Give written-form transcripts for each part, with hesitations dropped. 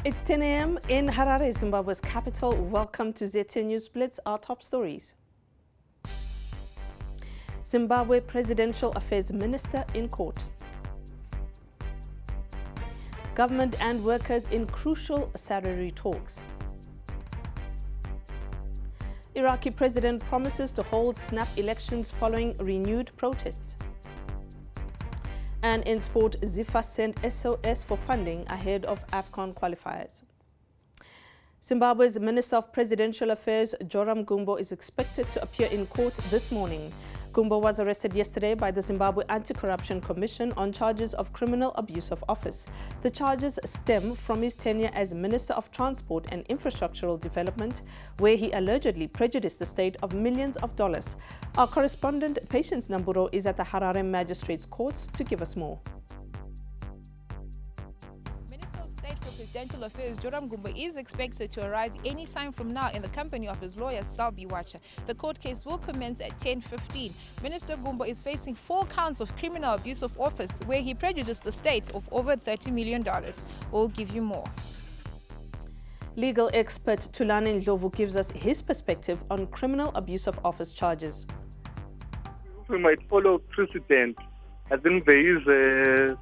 It's 10 a.m. in Harare, Zimbabwe's capital. Welcome to ZTN News Blitz, our top stories. Zimbabwe Presidential Affairs Minister in court. Government and workers in crucial salary talks. Iraqi president promises to hold snap elections following renewed protests. And in sport, ZIFA sent SOS for funding ahead of AFCON qualifiers. Zimbabwe's Minister of Presidential Affairs, Joram Gumbo, is expected to appear in court this morning. Gumbo was arrested yesterday by the Zimbabwe Anti-Corruption Commission on charges of criminal abuse of office. The charges stem from his tenure as Minister of Transport and Infrastructural Development, where he allegedly prejudiced the state of millions of dollars. Our correspondent, Patience Namburo, is at the Harare Magistrates Courts to give us more. Presidential Affairs Joram Gumbo is expected to arrive any time from now in the company of his lawyer Salbi Wacha. The court case will commence at 10:15. Minister Gumbo is facing 4 counts of criminal abuse of office where he prejudiced the state of over $30 million. We'll give you more. Legal expert Tulane Ndlovu gives us his perspective on criminal abuse of office charges. We might follow precedent. I think there is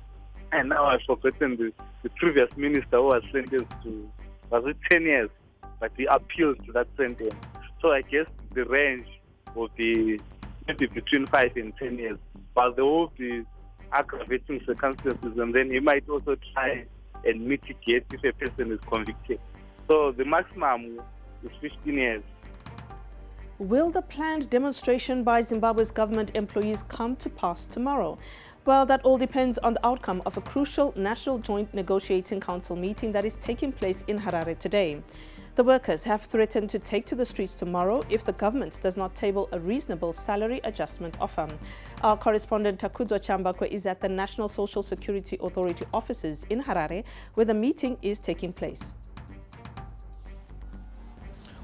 and now I've forgotten the previous minister who was sentenced to, was it 10 years? But he appealed to that sentence. So I guess the range will be maybe between 5 and 10 years. But there will be aggravating circumstances, and then he might also try and mitigate if a person is convicted. So the maximum is 15 years. Will the planned demonstration by Zimbabwe's government employees come to pass tomorrow? Well, that all depends on the outcome of a crucial National Joint Negotiating Council meeting that is taking place in Harare today. The workers have threatened to take to the streets tomorrow if the government does not table a reasonable salary adjustment offer. Our correspondent Takudzwa Chambakwe is at the National Social Security Authority offices in Harare, where the meeting is taking place.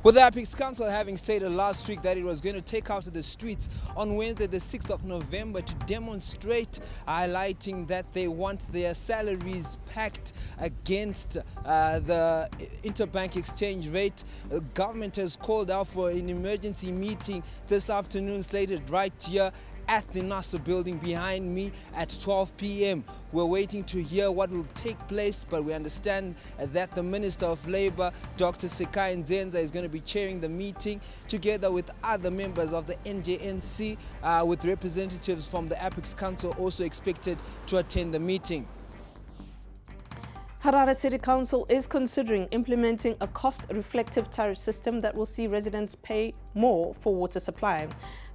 With the Apex Council having stated last week that it was going to take out to the streets on Wednesday the 6th of November to demonstrate, highlighting that they want their salaries packed against the interbank exchange rate. The government has called out for an emergency meeting this afternoon, slated right here at the NASA building behind me at 12 p.m. We're waiting to hear what will take place, but we understand that the Minister of Labour, Dr. Sekai Nzenza, is going to be chairing the meeting together with other members of the NJNC, with representatives from the Apex Council also expected to attend the meeting. Harare City Council is considering implementing a cost-reflective tariff system that will see residents pay more for water supply.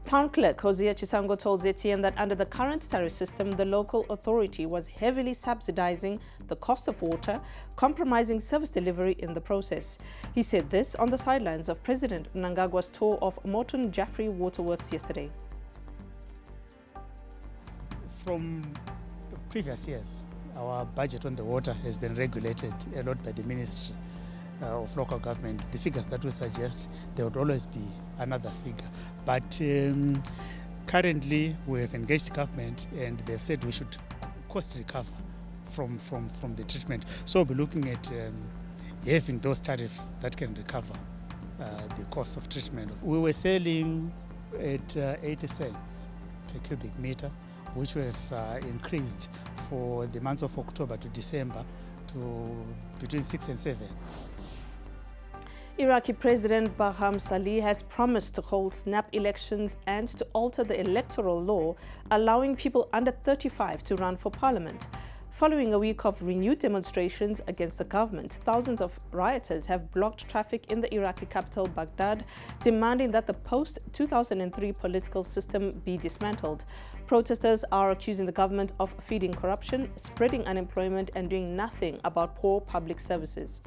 Town Clerk Hosea Chisango told ZTN that under the current tariff system, the local authority was heavily subsidizing the cost of water, compromising service delivery in the process. He said this on the sidelines of President Mnangagwa's tour of Morton Jaffrey Waterworks yesterday. From previous years, our budget on the water has been regulated a lot by the Ministry of Local Government. The figures that we suggest, there would always be another figure. But currently, we have engaged government and they've said we should cost recover from the treatment. So we'll be looking at having those tariffs that can recover the cost of treatment. We were selling at 80 cents per cubic meter, which we have increased for the months of October to December to between 6 and 7. Iraqi President Barham Salih has promised to hold snap elections and to alter the electoral law, allowing people under 35 to run for parliament. Following a week of renewed demonstrations against the government, thousands of rioters have blocked traffic in the Iraqi capital, Baghdad, demanding that the post-2003 political system be dismantled. Protesters are accusing the government of feeding corruption, spreading unemployment, and doing nothing about poor public services.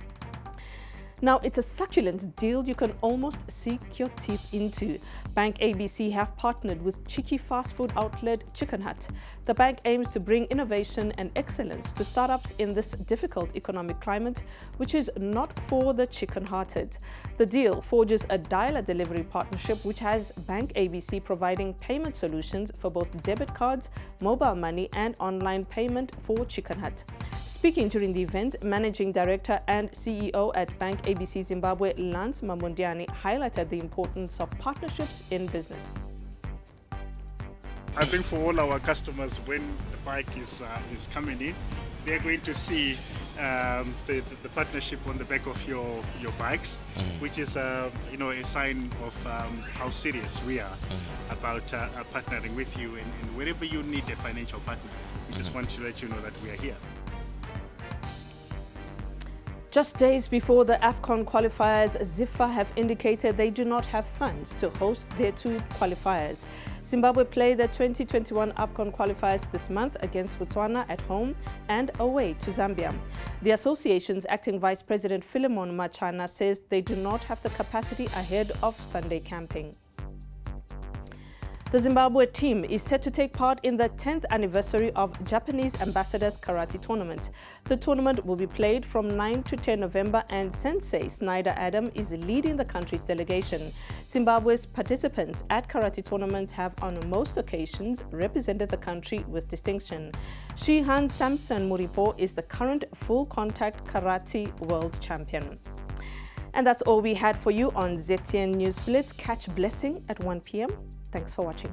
Now, it's a succulent deal you can almost sink your teeth into. Bank ABC have partnered with cheeky fast food outlet Chicken Hut. The bank aims to bring innovation and excellence to startups in this difficult economic climate, which is not for the chicken-hearted. The deal forges a dialer delivery partnership which has Bank ABC providing payment solutions for both debit cards, mobile money and online payment for Chicken Hut. Speaking during the event, Managing Director and CEO at Bank ABC Zimbabwe, Lance Mamondiani, highlighted the importance of partnerships in business. I think for all our customers, when the bike is coming in, they're going to see the partnership on the back of your bikes, which is a sign of how serious we are about partnering with you. And wherever you need a financial partner, we just want to let you know that we are here. Just days before the AFCON qualifiers, ZIFA have indicated they do not have funds to host their two qualifiers. Zimbabwe play the 2021 AFCON qualifiers this month against Botswana at home and away to Zambia. The association's acting vice president Philemon Machana says they do not have the capacity ahead of Sunday camping. The Zimbabwe team is set to take part in the 10th anniversary of Japanese Ambassadors Karate Tournament. The tournament will be played from 9 to 10 November and Sensei Snyder Adam is leading the country's delegation. Zimbabwe's participants at karate tournaments have on most occasions represented the country with distinction. Shihan Samson Muripo is the current full-contact karate world champion. And that's all we had for you on ZTN News Blitz. Catch Blessing at 1 p.m. Thanks for watching.